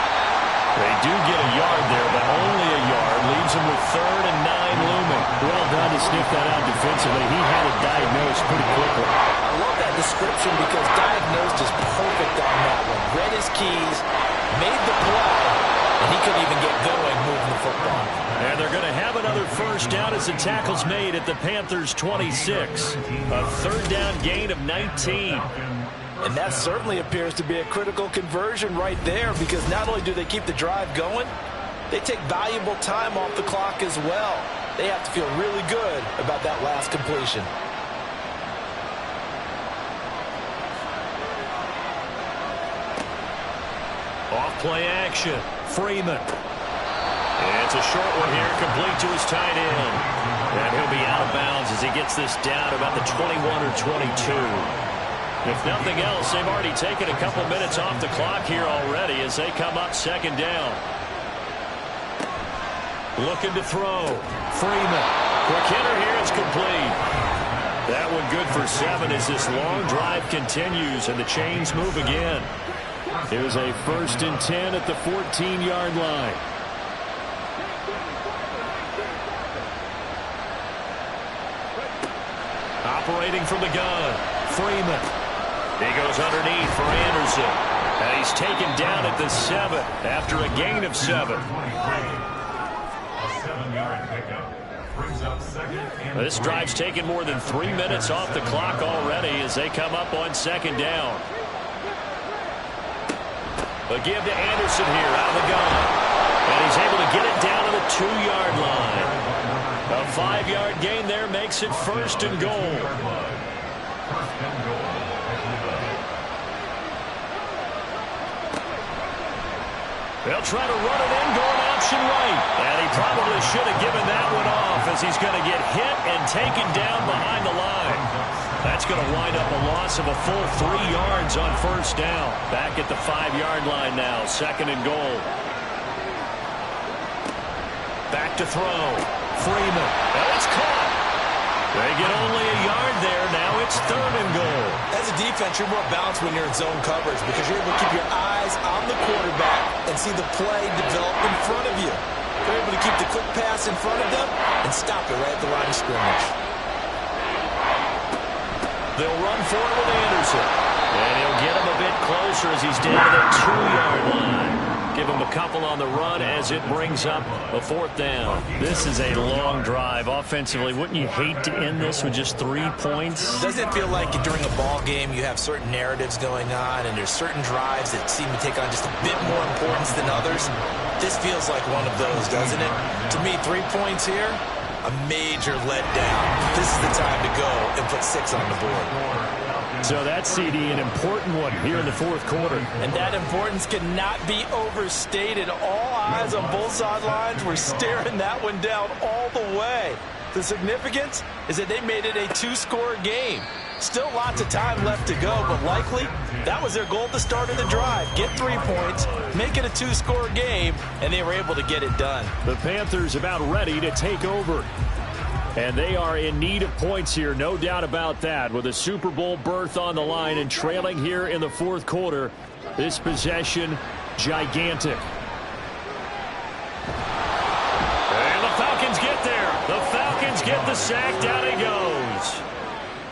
They do get a yard there, but only a yard. Leaves him with 3rd and 9 looming. Well done to sniff that out defensively. He had it diagnosed pretty quickly. I love that description because diagnosed is perfect on that one. Read his keys, made the play, and he couldn't even get going moving the football. And they're going to have another first down as the tackle's made at the Panthers' 26. A 3rd down gain of 19. And that certainly appears to be a critical conversion right there because not only do they keep the drive going, they take valuable time off the clock as well. They have to feel really good about that last completion. Off play action. Freeman. And it's a short one here, complete to his tight end. And he'll be out of bounds as he gets this down about the 21 or 22. If nothing else, they've already taken a couple minutes off the clock here already as they come up 2nd down. Looking to throw. Freeman. Quick hitter here, it's complete. That one good for 7 as this long drive continues and the chains move again. It was a 1st and 10 at the 14-yard line. Operating from the gun. Freeman. He goes underneath for Anderson. And he's taken down at the 7 after a gain of 7. A 7-yard pickup brings up 2nd and 3. This drive's taken more than 3 minutes off the clock already as they come up on 2nd down. A give to Anderson here out of the gun. And he's able to get it down to the 2-yard line. A 5-yard gain there makes it 1st and goal. They'll try to run it in, going option right. And he probably should have given that one off as he's going to get hit and taken down behind the line. That's going to wind up a loss of a full 3 yards on 1st down. Back at the 5-yard line now, 2nd and goal. Back to throw. Freeman. And it's caught. They get only a yard there. Now it's 3rd and goal. As a defense, you're more balanced when you're in zone coverage because you're able to keep your eyes on the quarterback and see the play develop in front of you. You're able to keep the quick pass in front of them and stop it right at the line of scrimmage. They'll run for it with Anderson. And he'll get him a bit closer as he's down to the 2-yard line. Give him a couple on the run as it brings up a 4th down. This is a long drive offensively. Wouldn't you hate to end this with just 3 points? Doesn't it feel like during a ball game you have certain narratives going on and there's certain drives that seem to take on just a bit more importance than others? This feels like one of those, doesn't it? To me, 3 points here, a major letdown. This is the time to go and put 6 on the board. So that's, CD, an important one here in the 4th quarter. And that importance cannot be overstated. All eyes on both sidelines were staring that one down all the way. The significance is that they made it a 2-score game. Still lots of time left to go, but likely that was their goal at the start of the drive. Get 3 points, make it a 2-score game, and they were able to get it done. The Panthers about ready to take over. And they are in need of points here, no doubt about that. With a Super Bowl berth on the line and trailing here in the 4th quarter, this possession gigantic. And the Falcons get there. The Falcons get the sack. Down he goes.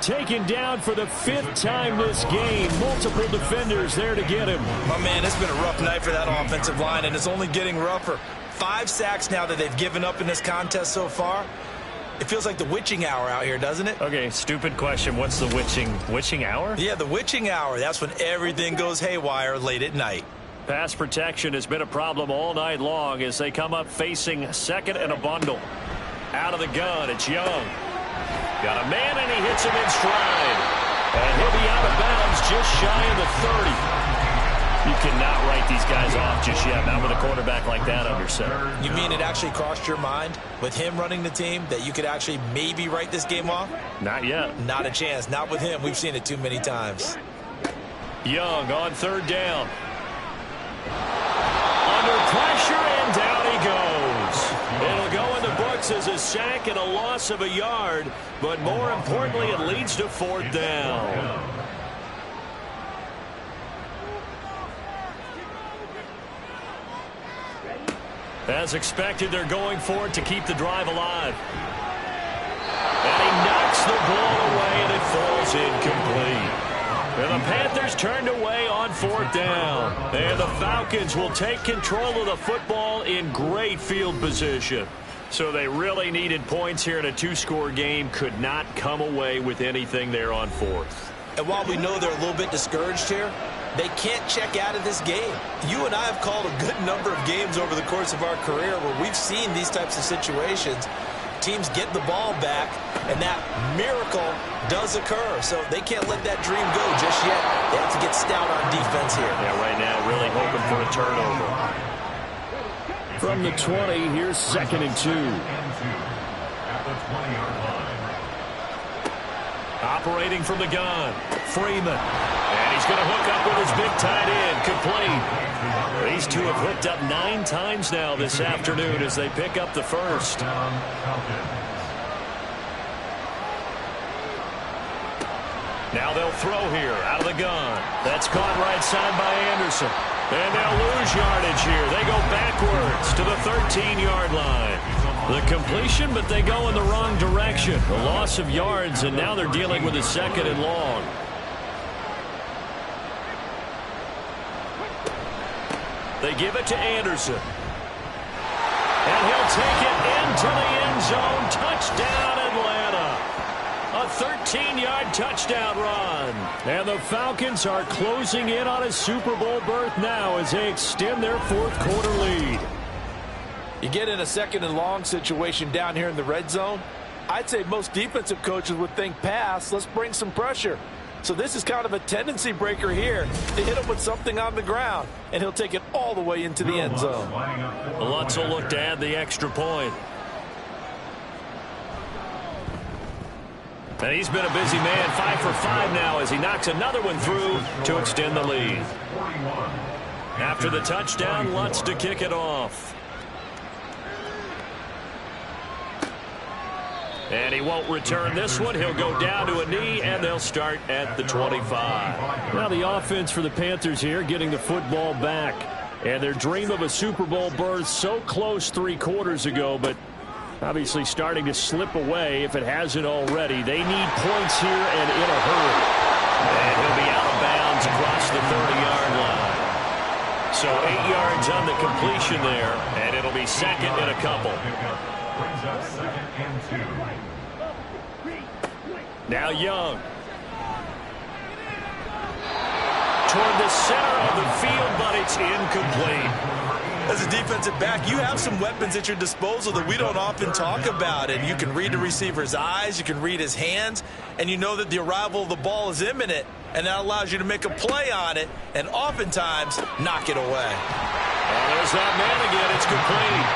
Taken down for the 5th time this game. Multiple defenders there to get him. Oh, man, it's been a rough night for that offensive line, and it's only getting rougher. 5 sacks now that they've given up in this contest so far. It feels like the witching hour out here, doesn't it? Okay, stupid question. What's the witching hour? Yeah, the witching hour. That's when everything goes haywire late at night. Pass protection has been a problem all night long as they come up facing 2nd and a bundle. Out of the gun, it's Young. Got a man, and he hits him in stride. And he'll be out of bounds just shy of the 30. You cannot write these guys off just yet, not with a quarterback like that under center. You mean it actually crossed your mind with him running the team that you could actually maybe write this game off? Not yet. Not a chance. Not with him. We've seen it too many times. Young on 3rd down. Under pressure, and down he goes. It'll go in the books as a sack and a loss of a yard, but more importantly, it leads to 4th down. As expected, they're going for it to keep the drive alive. And he knocks the ball away, and it falls incomplete. And the Panthers turned away on 4th down. And the Falcons will take control of the football in great field position. So they really needed points here in a 2-score game. Could not come away with anything there on 4th. And while we know they're a little bit discouraged here, they can't check out of this game. You and I have called a good number of games over the course of our career where we've seen these types of situations. Teams get the ball back, and that miracle does occur. So they can't let that dream go just yet. They have to get stout on defense here. Yeah, right now really hoping for a turnover. From the 20, here's 2nd and 2. At the 20-yard line. Operating from the gun, Freeman. And he's going to hook up with his big tight end, complete. These two have hooked up 9 times now this afternoon as they pick up the 1st. Now they'll throw here out of the gun. That's caught right side by Anderson. And they'll lose yardage here. They go backwards to the 13-yard line. The completion, but they go in the wrong direction. The loss of yards, and now they're dealing with a 2nd and long. They give it to Anderson. And he'll take it into the end zone. Touchdown, Atlanta. A 13-yard touchdown run. And the Falcons are closing in on a Super Bowl berth now as they extend their 4th quarter lead. You get in a 2nd and long situation down here in the red zone, I'd say most defensive coaches would think pass, let's bring some pressure. So this is kind of a tendency breaker here to hit him with something on the ground, and he'll take it all the way into the end zone. Lutz will look to add the extra point. And he's been a busy man, 5 for 5 now as he knocks another one through to extend the lead. After the touchdown, Lutz to kick it off. And he won't return this one. He'll go down to a knee, and they'll start at the 25. Now the offense for the Panthers here getting the football back. And their dream of a Super Bowl berth so close 3 quarters ago, but obviously starting to slip away if it hasn't already. They need points here and in a hurry. And he'll be out of bounds across the 30-yard line. So 8 yards on the completion there, and it'll be second and a couple. Brings up second and 2. Now Young. Toward the center of the field, but it's incomplete. As a defensive back, you have some weapons at your disposal that we don't often talk about. And you can read the receiver's eyes, you can read his hands, and you know that the arrival of the ball is imminent, and that allows you to make a play on it and oftentimes knock it away. And there's that man again. It's complete.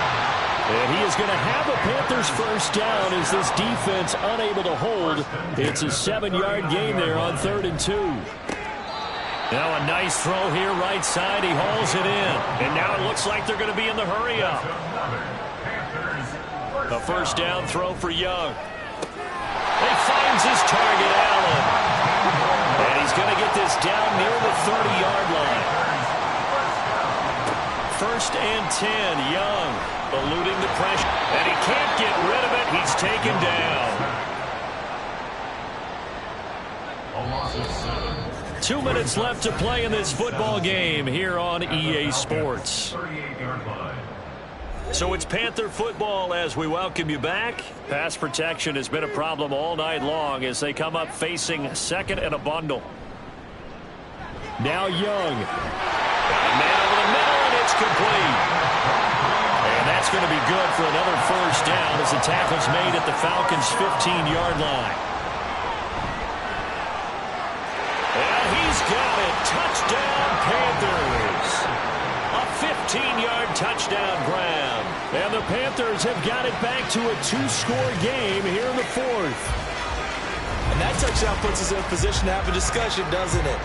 And he is going to have a Panthers first down as this defense unable to hold. It's a 7-yard gain there on 3rd and 2. Now a nice throw here right side. He hauls it in. And now it looks like they're going to be in the hurry up. A first down throw for Young. He finds his target, Allen. And he's going to get this down near the 30-yard line. First and 10, Young eluding the pressure. And he can't get rid of it. He's taken down. A loss of 7. 2 minutes left to play in this football game here on EA Sports. 38-yard line. So it's Panther football as we welcome you back. Pass protection has been a problem all night long as they come up facing second and a bundle. Now Young. Man over the middle, and it's complete. And that's going to be good for another first down as the tackle's made at the Falcons' 15-yard line. He's got it. Touchdown, Panthers. A 15-yard touchdown grab. And the Panthers have got it back to a 2-score game here in the 4th. And that touchdown puts us in a position to have a discussion, doesn't it?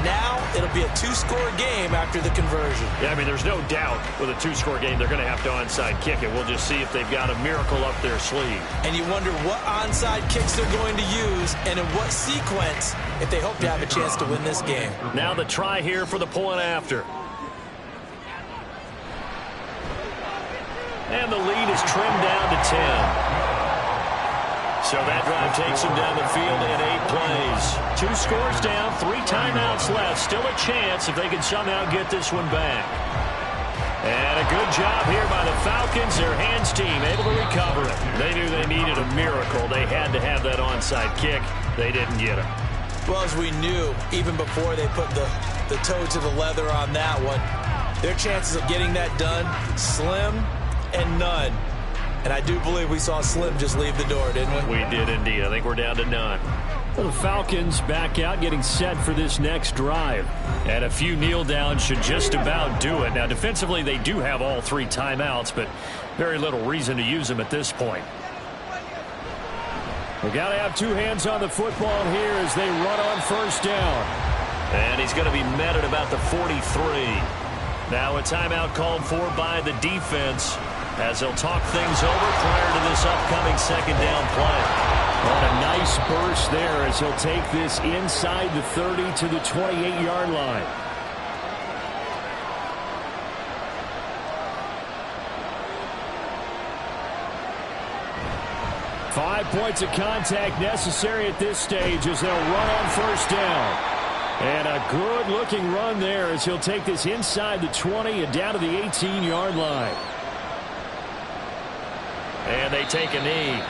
Now it'll be a 2-score game after the conversion. Yeah, I mean, there's no doubt with a 2-score game they're going to have to onside kick it. We'll just see if they've got a miracle up their sleeve. And you wonder what onside kicks they're going to use and in what sequence if they hope to have a chance to win this game. Now the try here for the point after. And the lead is trimmed down to 10. So that drive takes him down the field in 8 plays. 2 scores down, 3 timeouts left. Still a chance if they can somehow get this one back. And a good job here by the Falcons. Their hands team able to recover it. They knew they needed a miracle. They had to have that onside kick. They didn't get it. Well, as we knew, even before they put the toe to the leather on that one, their chances of getting that done, slim and none. And I do believe we saw Slim just leave the door, didn't we? We did indeed. I think we're down to none. Well, the Falcons back out getting set for this next drive. And a few kneel downs should just about do it. Now, defensively, they do have all 3 timeouts, but very little reason to use them at this point. We got to have 2 hands on the football here as they run on first down. And he's going to be met at about the 43. Now a timeout called for by the defense as they'll talk things over prior to this upcoming second down play. On a nice burst there as he'll take this inside the 30 to the 28-yard line. Five points of contact necessary at this stage as they'll run on first down. And a good-looking run there as he'll take this inside the 20 and down to the 18-yard line. And they take a knee.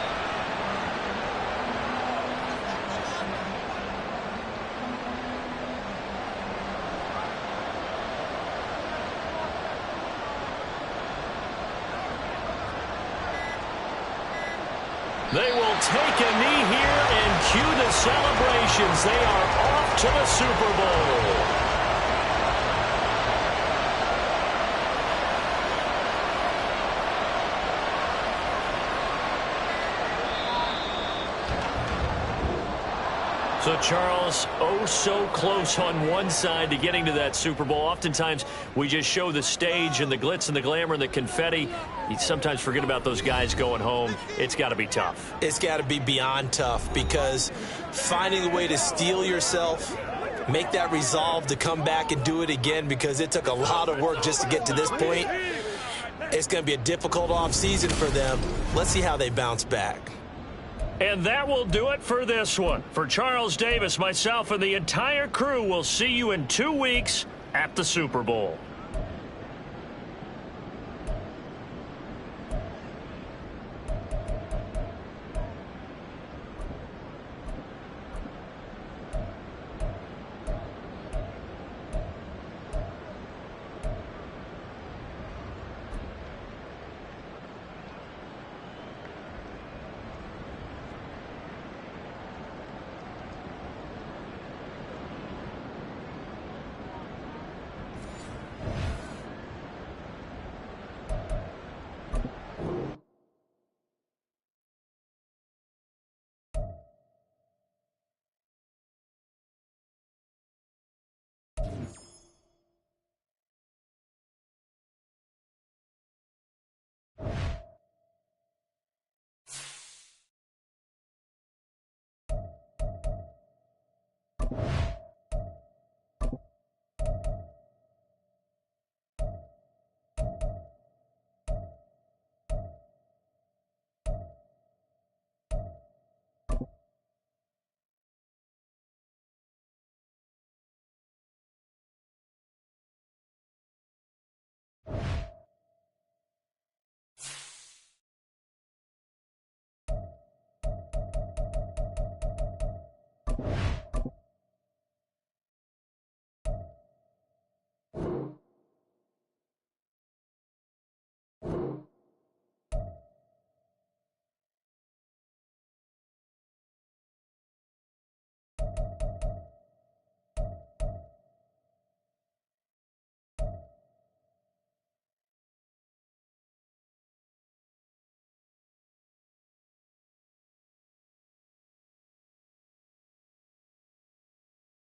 They will take a knee here and cue the celebrations. They are off to the Super Bowl. So, Charles, oh so close on one side to getting to that Super Bowl. Oftentimes, we just show the stage and the glitz and the glamour and the confetti. You sometimes forget about those guys going home. It's got to be tough. It's got to be beyond tough, because finding a way to steel yourself, make that resolve to come back and do it again, because it took a lot of work just to get to this point. It's going to be a difficult offseason for them. Let's see how they bounce back. And that will do it for this one. For Charles Davis, myself, and the entire crew, we'll see you in 2 weeks at the Super Bowl.